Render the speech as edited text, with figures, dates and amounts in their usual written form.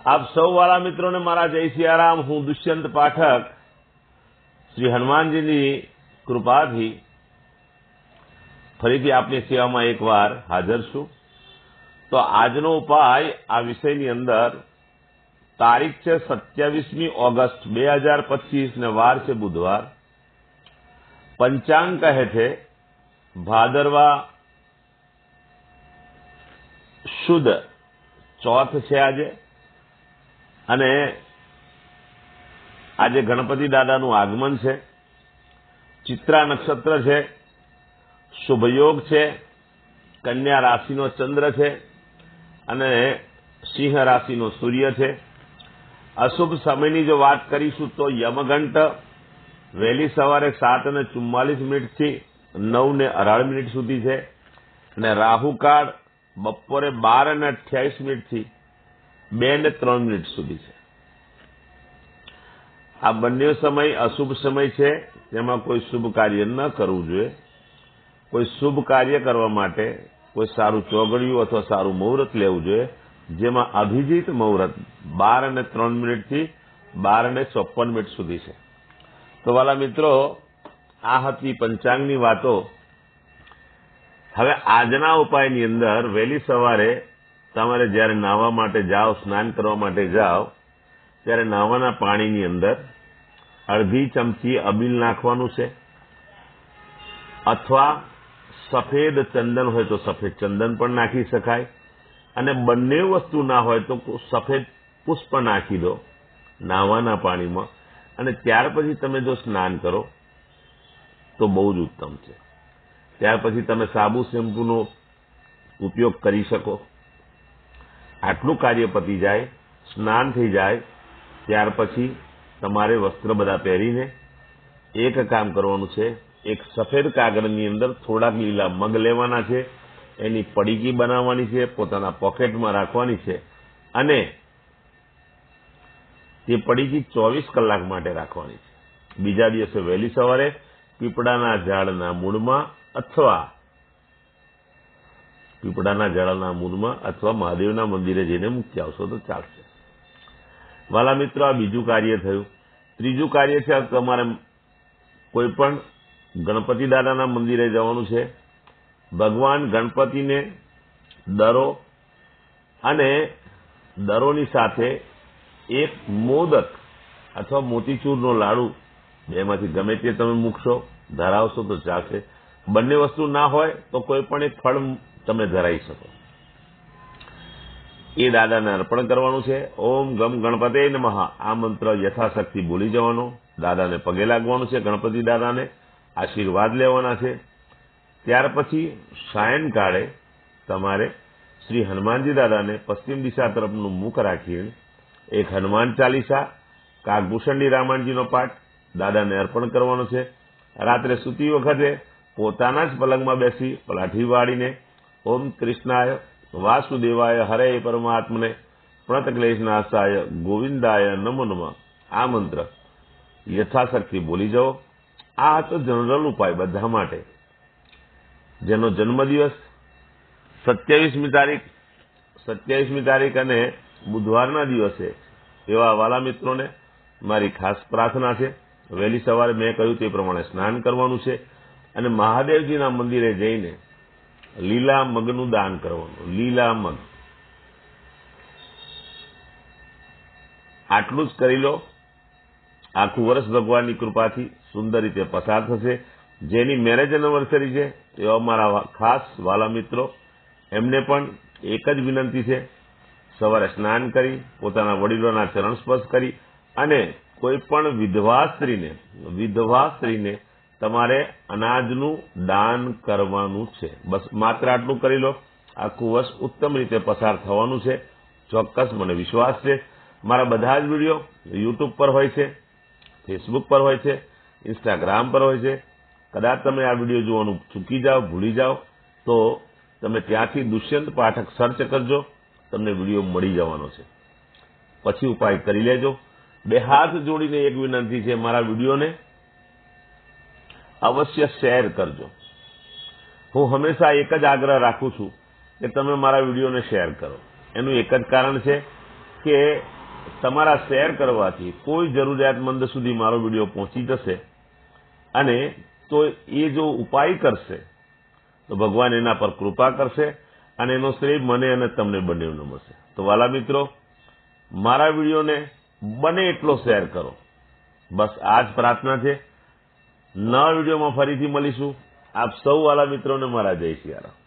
આપ સૌ વાલા મિત્રોને મારા જય સિયારામ। હું દુષ્યંત પાઠક શ્રી હનુમાનજીની કૃપાથી ફરીથી આપની સેવામાં એકવાર હાજર છું। તો આજનો ઉપાય આ વિષયની અંદર તારીખ છે 27મી ઓગસ્ટ 2025 ને વાર છે બુધવાર। પંચાંગ કહે છે ભાદરવા શુદ્ધ ચોથ છે આજે, અને આજે ગણપતિ દાદાનું આગમન છે। ચિત્રા નક્ષત્ર છે, શુભયોગ છે, કન્યા રાશિનો ચંદ્ર છે અને સિંહ રાશિનો સૂર્ય છે। અશુભ સમયની જો વાત કરીશું તો યમઘંટ વહેલી સવારે 7:44 થી 9:18 સુધી છે, અને રાહુકાળ બપોરે 12:28 થી 2:03 સુધી છે। આ બંને સમય અશુભ સમય છે, તેમાં કોઈ શુભ કાર્ય ન કરવું જોઈએ। કોઈ શુભ કાર્ય કરવા માટે કોઈ સારું ચોગડિયું અથવા સારું મુહૂર્ત લેવું જોઈએ, જેમાં અભિજીત મુહૂર્ત 12:03 થી 12:54 સુધી છે। તો વાલા મિત્રો, આ હતી પંચાંગની વાતો। હવે આજના ઉપાયની અંદર વહેલી સવારે તમારે જ્યારે નાહવા માટે જાઓ, સ્નાન કરવા માટે જાઓ, ત્યારે નાહવાના પાણીની અંદર અડધી ચમચી અબીલ નાખવાનું છે, અથવા સફેદ ચંદન હોય તો સફેદ ચંદન પણ નાખી શકાય, અને બંને વસ્તુ ના હોય તો સફેદ પુષ્પ નાખી દો નાહવાના પાણીમાં, અને ત્યાર પછી તમે જો સ્નાન કરો તો બહુ જ ઉત્તમ છે। ત્યાર પછી તમે સાબુ શેમ્પૂનો ઉપયોગ કરી શકો। આટલું કાર્ય પતી જાય, સ્નાન થઈ જાય, ત્યાર પછી તમારે વસ્ત્ર બધા પહેરીને એક કામ કરવાનું છે। એક સફેદ કાગળની અંદર થોડાક લીલા મગ લેવાના છે, એની પડીકી બનાવવાની છે, પોતાના પોકેટમાં રાખવાની છે, અને તે પડીકી 24 કલાક માટે રાખવાની છે। બીજા દિવસે વહેલી સવારે પીપળાના ઝાડના મૂળમાં અથવા મહાદેવના મંદિરે જઈને મૂકી આવશો તો ચાલશે। વાલા મિત્રો, આ બીજું કાર્ય થયું। ત્રીજું કાર્ય છે, તમારે કોઈ પણ ગણપતિ દાદાના મંદિરે જવાનું છે। ભગવાન ગણપતિને દરો અને દરોની સાથે એક મોદક અથવા મોતીચૂરનો લાડુ, બેમાંથી ગમે તે તમે મૂકશો, ધરાવશો તો ચાલશે। બંને વસ્તુ ના હોય તો કોઈ પણ એક ફળ તમે ધરાઈ શકો। એ દાદાને અર્પણ કરવાનું છે। ઓમ ગમ ગણપતે નમઃ આ મંત્ર યથાશક્તિ બોલી જવાનો, દાદાને પગે લાગવાનું છે, ગણપતિ દાદાને આશીર્વાદ લેવાના છે। ત્યાર પછી સાયંકાળે તમારે શ્રી હનુમાનજી દાદાને પશ્ચિમ દિશા તરફનું મુખ રાખીને એક હનુમાન ચાલીસા, કાગભૂષણની રામાયણજીનો પાઠ દાદાને અર્પણ કરવાનો છે। રાત્રે સૂતી વખતે પોતાના જ પલંગમાં બેસી પલાઠી વાળીને ઓમ કૃષ્ણાય વાસુદેવાય હરે પરમાત્મને પ્રણતક્લેશનાશાય ગોવિંદાય નમો નમઃ આ મંત્ર યથાશક્તિ બોલી જાઓ। આ હતો જનરલ ઉપાય બધા માટે। જેનો જન્મદિવસ 27મી તારીખ અને બુધવારના દિવસે એવા વાલા મિત્રોને મારી ખાસ પ્રાર્થના છે, વહેલી સવારે મેં કહ્યું તે પ્રમાણે સ્નાન કરવાનું છે, અને મહાદેવજીના મંદિરે જઈને લીલા મગનું દાન કરવાનું। લીલા મગ આટલું જ કરી લો। આખું વર્ષ ભગવાનની કૃપાથી સુંદર રીતે પસાર થશે। જેની મેરેજ એનિવર્સરી છે એવા મારા ખાસ વાલા મિત્રો, એમને પણ એક જ વિનંતી છે, સવારે સ્નાન કરી પોતાના વડીલોના ચરણ સ્પર્શ કરી અને કોઈ પણ વિધવા સ્ત્રીને તમારે અનાજનું દાન કરવાનું છે। બસ માત્ર આટલું કરી લો, આખું વર્ષ ઉત્તમ રીતે પસાર થવાનું છે। ચોક્કસ મને વિશ્વાસ છે। મારા બધા જ વિડીયો યુટ્યુબ પર હોય છે, ફેસબુક પર હોય છે, ઇન્સ્ટાગ્રામ પર હોય છે। કદાચ તમે આ વિડીયો જોવાનું ચૂકી જાઓ, ભૂલી જાઓ, તો તમે ત્યાંથી દુષ્યંત પાઠક સર્ચ કરજો, તમને વિડીયો મળી જવાનો છે। પછી ઉપાય કરી લેજો। બે હાથ જોડીને એક વિનંતી છે, મારા વિડીયોને અવશ્ય શેર કરજો। હું હંમેશા એક જ આગ્રહ રાખું છું કે તમે મારા વિડીયોને શેર કરો। એનું એક જ કારણ છે કે તમારા શેર કરવાથી કોઈ જરૂરિયાતમંદ સુધી મારો વિડીયો પહોંચી જશે અને તો એ જો ઉપાય કરશે તો ભગવાન એના પર કૃપા કરશે અને એનો શ્રેય મને અને તમને બંનેને મળશે. તો વાલા મિત્રો, મારા વિડીયોને બને એટલો શેર કરો. બસ આ જ પ્રાર્થના છે. નવા વિડીયોમાં ફરીથી મળીશું. આપ સૌ વાલા મિત્રોને મારા જય સિયારામ.